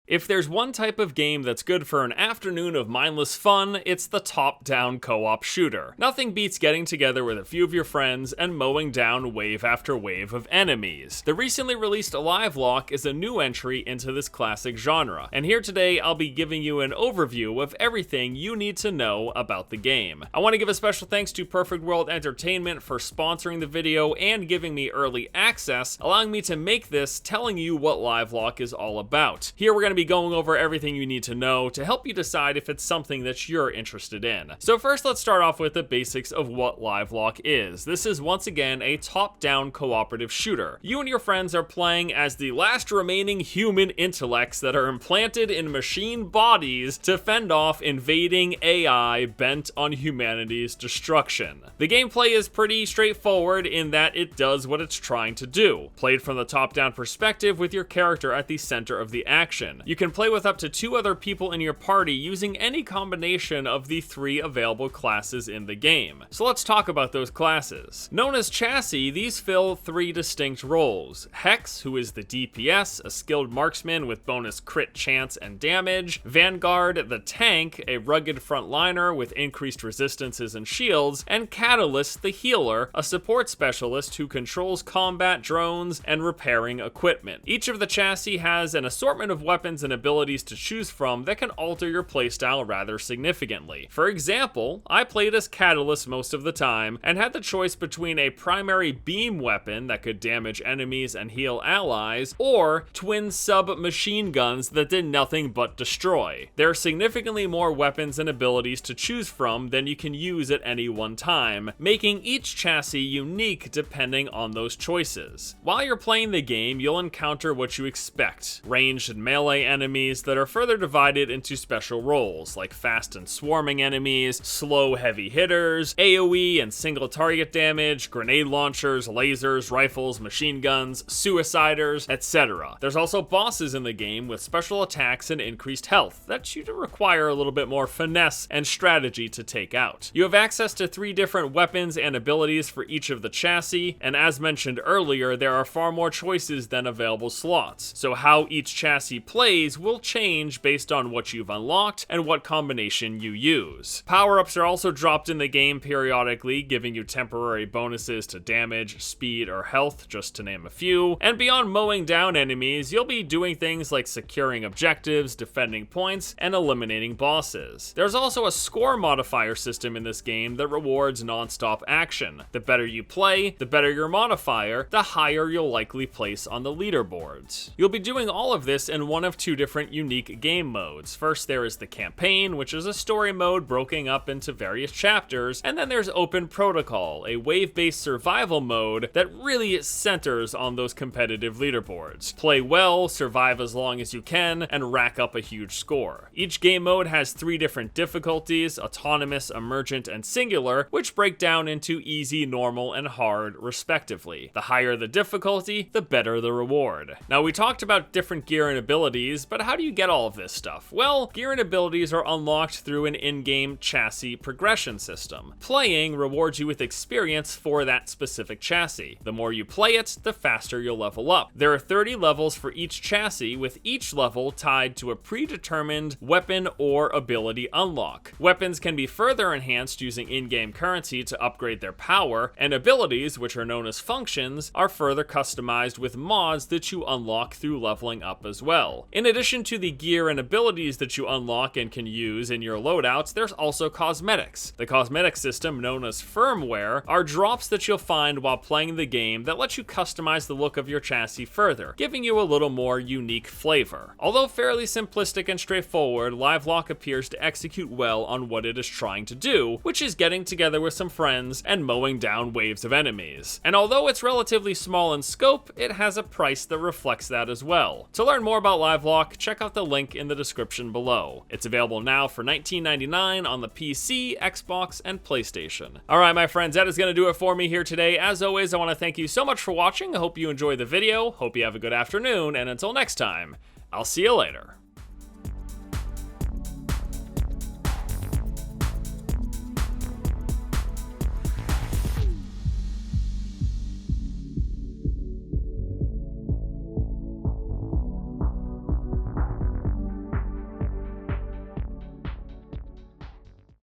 If there's one type of game that's good for an afternoon of mindless fun, it's the top-down co-op shooter. Nothing beats getting together with a few of your friends and mowing down wave after wave of enemies. The recently released Livelock is a new entry into this classic genre, and here today I'll be giving you an overview of everything you need to know about the game. I want to give a special thanks to Perfect World Entertainment for sponsoring the video and giving me early access, allowing me to make this telling you what Livelock is all about. Here we're going to be going over everything you need to know to help you decide if it's something that you're interested in. So first, let's start off with the basics of what Livelock is. This is once again a top-down cooperative shooter. You and your friends are playing as the last remaining human intellects that are implanted in machine bodies to fend off invading AI bent on humanity's destruction. The gameplay is pretty straightforward in that it does what it's trying to do, played from the top-down perspective with your character at the center of the action. You can play with up to 2 other people in your party using any combination of the 3 available classes in the game. So let's talk about those classes. Known as Chassis, these fill 3 distinct roles. Hex, who is the DPS, a skilled marksman with bonus crit chance and damage. Vanguard, the tank, a rugged frontliner with increased resistances and shields. And Catalyst, the healer, a support specialist who controls combat drones and repairing equipment. Each of the chassis has an assortment of weapons and abilities to choose from that can alter your playstyle rather significantly. For example, I played as Catalyst most of the time and had the choice between a primary beam weapon that could damage enemies and heal allies, or twin sub-machine guns that did nothing but destroy. There are significantly more weapons and abilities to choose from than you can use at any one time, making each chassis unique depending on those choices. While you're playing the game, you'll encounter what you expect: ranged and melee enemies that are further divided into special roles, like fast and swarming enemies, slow heavy hitters, AoE and single target damage, grenade launchers, lasers, rifles, machine guns, suiciders, etc. There's also bosses in the game with special attacks and increased health that you require a little bit more finesse and strategy to take out. You have access to 3 different weapons and abilities for each of the chassis, and as mentioned earlier, there are far more choices than available slots, so how each chassis plays will change based on what you've unlocked and what combination you use. Power-ups are also dropped in the game periodically, giving you temporary bonuses to damage, speed, or health, just to name a few. And beyond mowing down enemies, you'll be doing things like securing objectives, defending points, and eliminating bosses. There's also a score modifier system in this game that rewards non-stop action. The better you play, the better your modifier, the higher you'll likely place on the leaderboards. You'll be doing all of this in one of 2 different unique game modes. First, there is the campaign, which is a story mode broken up into various chapters, and then there's Open Protocol, a wave-based survival mode that really centers on those competitive leaderboards. Play well, survive as long as you can, and rack up a huge score. Each game mode has 3 different difficulties: autonomous, emergent, and singular, which break down into easy, normal, and hard, respectively. The higher the difficulty, the better the reward. Now, we talked about different gear and abilities, but how do you get all of this stuff? Well, gear and abilities are unlocked through an in-game chassis progression system. Playing rewards you with experience for that specific chassis. The more you play it, the faster you'll level up. There are 30 levels for each chassis, with each level tied to a predetermined weapon or ability unlock. Weapons can be further enhanced using in-game currency to upgrade their power, and abilities, which are known as functions, are further customized with mods that you unlock through leveling up as well. In addition to the gear and abilities that you unlock and can use in your loadouts, there's also cosmetics. The cosmetic system, known as firmware, are drops that you'll find while playing the game that let you customize the look of your chassis further, giving you a little more unique flavor. Although fairly simplistic and straightforward, Livelock appears to execute well on what it is trying to do, which is getting together with some friends and mowing down waves of enemies. And although it's relatively small in scope, it has a price that reflects that as well. To learn more about Livelock, check out the link in the description below. It's available now for $19.99 on the PC, Xbox, and PlayStation. Alright my friends, that is going to do it for me here today. As always, I want to thank you so much for watching. I hope you enjoyed the video, hope you have a good afternoon, and until next time, I'll see you later.